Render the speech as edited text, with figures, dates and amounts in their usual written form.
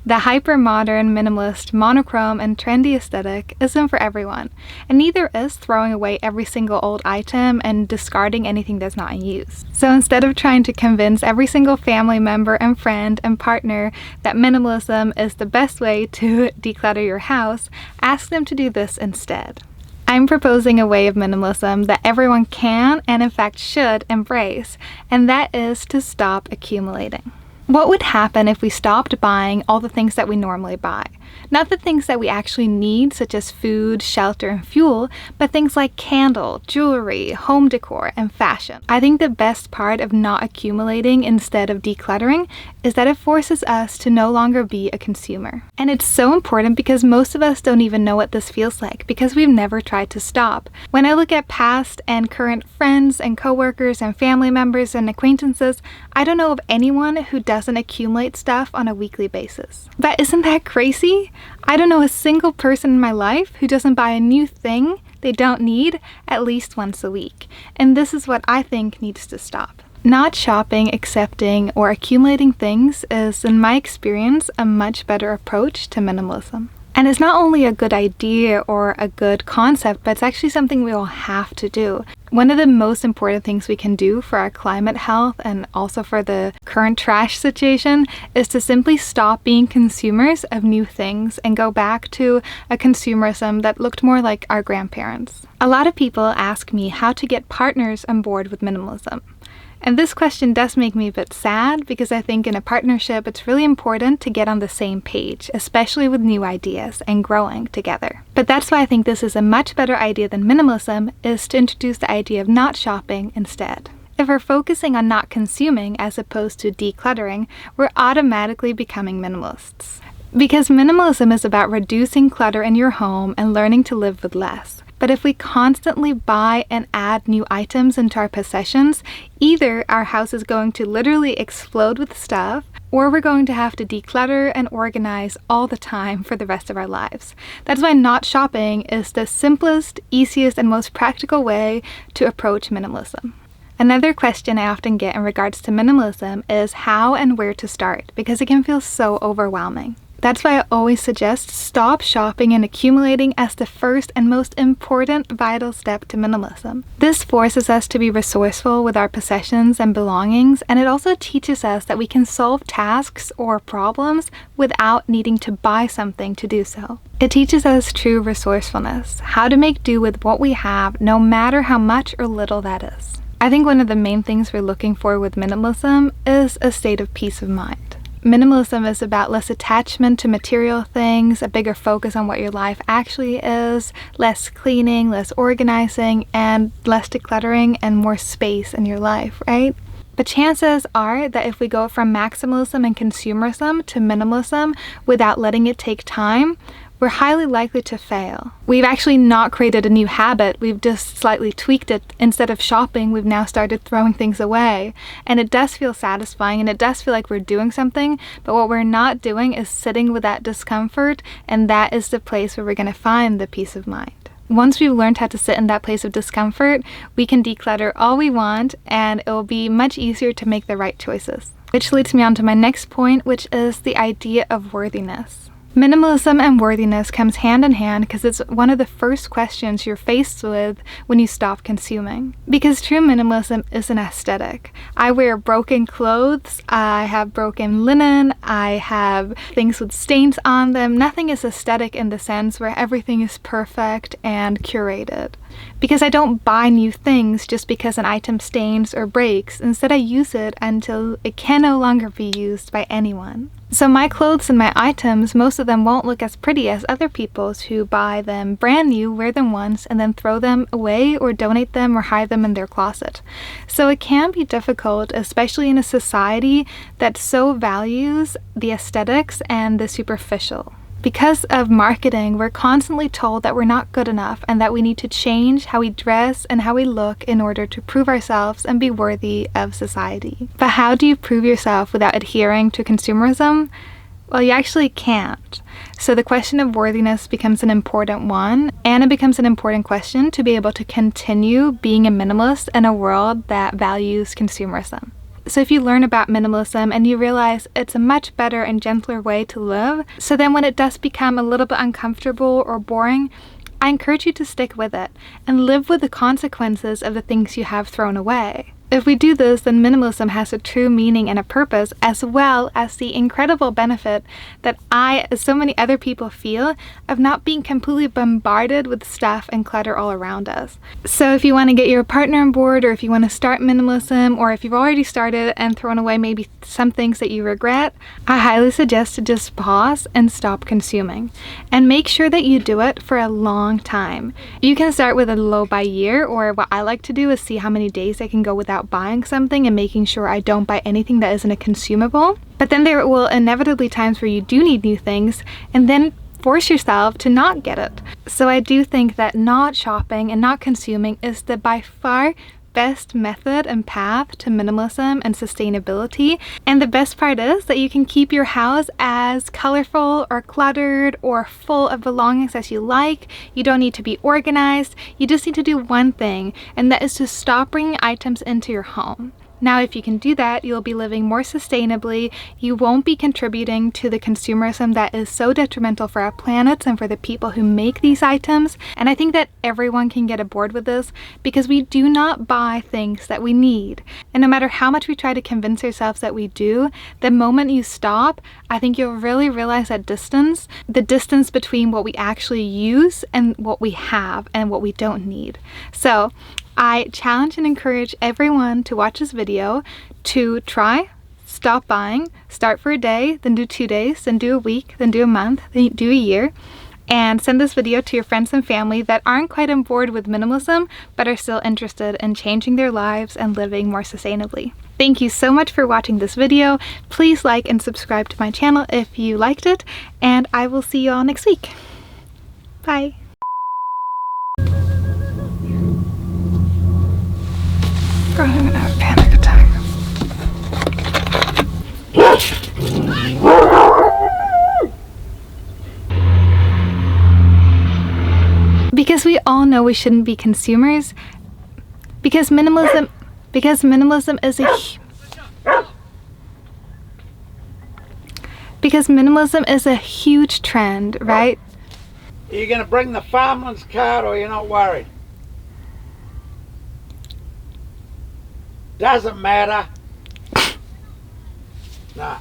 The hyper-modern, minimalist, monochrome, and trendy aesthetic isn't for everyone, and neither is throwing away every single old item and discarding anything that's not in use. So instead of trying to convince every single family member and friend and partner that minimalism is the best way to declutter your house, ask them to do this instead. I'm proposing a way of minimalism that everyone can and in fact should embrace, and that is to stop accumulating. What would happen if we stopped buying all the things that we normally buy? Not the things that we actually need, such as food, shelter, and fuel, but things like candle, jewelry, home decor, and fashion. I think the best part of not accumulating instead of decluttering is that it forces us to no longer be a consumer. And it's so important because most of us don't even know what this feels like because we've never tried to stop. When I look at past and current friends and coworkers and family members and acquaintances, I don't know of anyone who doesn't accumulate stuff on a weekly basis. But isn't that crazy? I don't know a single person in my life who doesn't buy a new thing they don't need at least once a week. And this is what I think needs to stop. Not shopping, accepting, or accumulating things is, in my experience, a much better approach to minimalism. And it's not only a good idea or a good concept, but it's actually something we all have to do. One of the most important things we can do for our climate health and also for the current trash situation is to simply stop being consumers of new things and go back to a consumerism that looked more like our grandparents. A lot of people ask me how to get partners on board with minimalism. And this question does make me a bit sad because I think in a partnership it's really important to get on the same page, especially with new ideas and growing together. But that's why I think this is a much better idea than minimalism, is to introduce the idea of not shopping instead. If we're focusing on not consuming as opposed to decluttering, we're automatically becoming minimalists. Because minimalism is about reducing clutter in your home and learning to live with less. But if we constantly buy and add new items into our possessions, either our house is going to literally explode with stuff, or we're going to have to declutter and organize all the time for the rest of our lives. That's why not shopping is the simplest, easiest, and most practical way to approach minimalism. Another question I often get in regards to minimalism is how and where to start, because it can feel so overwhelming. That's why I always suggest stop shopping and accumulating as the first and most important vital step to minimalism. This forces us to be resourceful with our possessions and belongings, and it also teaches us that we can solve tasks or problems without needing to buy something to do so. It teaches us true resourcefulness, how to make do with what we have, no matter how much or little that is. I think one of the main things we're looking for with minimalism is a state of peace of mind. Minimalism is about less attachment to material things, a bigger focus on what your life actually is, less cleaning, less organizing, and less decluttering and more space in your life, right? But chances are that if we go from maximalism and consumerism to minimalism without letting it take time, we're highly likely to fail. We've actually not created a new habit, we've just slightly tweaked it. Instead of shopping, we've now started throwing things away. And it does feel satisfying and it does feel like we're doing something, but what we're not doing is sitting with that discomfort, and that is the place where we're going to find the peace of mind. Once we've learned how to sit in that place of discomfort, we can declutter all we want and it will be much easier to make the right choices. Which leads me on to my next point, which is the idea of worthiness. Minimalism and worthiness comes hand in hand because it's one of the first questions you're faced with when you stop consuming. Because true minimalism is an aesthetic. I wear broken clothes, I have broken linen, I have things with stains on them. Nothing is aesthetic in the sense where everything is perfect and curated. Because I don't buy new things just because an item stains or breaks. Instead, I use it until it can no longer be used by anyone. So my clothes and my items, most of them won't look as pretty as other people's who buy them brand new, wear them once, and then throw them away or donate them or hide them in their closet. So it can be difficult, especially in a society that so values the aesthetics and the superficial. Because of marketing, we're constantly told that we're not good enough and that we need to change how we dress and how we look in order to prove ourselves and be worthy of society. But how do you prove yourself without adhering to consumerism? Well, you actually can't. So the question of worthiness becomes an important one, and it becomes an important question to be able to continue being a minimalist in a world that values consumerism. So if you learn about minimalism and you realize it's a much better and gentler way to live, so then when it does become a little bit uncomfortable or boring, I encourage you to stick with it and live with the consequences of the things you have thrown away. If we do this, then minimalism has a true meaning and a purpose, as well as the incredible benefit that I, as so many other people, feel of not being completely bombarded with stuff and clutter all around us. So if you want to get your partner on board, or if you want to start minimalism, or if you've already started and thrown away maybe some things that you regret, I highly suggest to just pause and stop consuming. And make sure that you do it for a long time. You can start with a low by year, or what I like to do is see how many days I can go without buying something and making sure I don't buy anything that isn't a consumable. But then there will inevitably times where you do need new things, and then force yourself to not get it. So I do think that not shopping and not consuming is the by far best method and path to minimalism and sustainability. And the best part is that you can keep your house as colorful or cluttered or full of belongings as you like. You don't need to be organized. You just need to do one thing, and that is to stop bringing items into your home. Now, if you can do that, you'll be living more sustainably. You won't be contributing to the consumerism that is so detrimental for our planets and for the people who make these items. And I think that everyone can get aboard with this, because we do not buy things that we need. And no matter how much we try to convince ourselves that we do, the moment you stop, I think you'll really realize that distance, the distance between what we actually use and what we have and what we don't need. So I challenge and encourage everyone to watch this video to try, stop buying, start for a day, then do 2 days, then do a week, then do a month, then do a year, and send this video to your friends and family that aren't quite on board with minimalism but are still interested in changing their lives and living more sustainably. Thank you so much for watching this video. Please like and subscribe to my channel if you liked it, and I will see you all next week. Bye. God, I'm gonna have a panic attack. Because we all know we shouldn't be consumers. Because minimalism is a huge trend, right? Are you gonna bring the farmland's card, or you're not worried? Doesn't matter. Nah.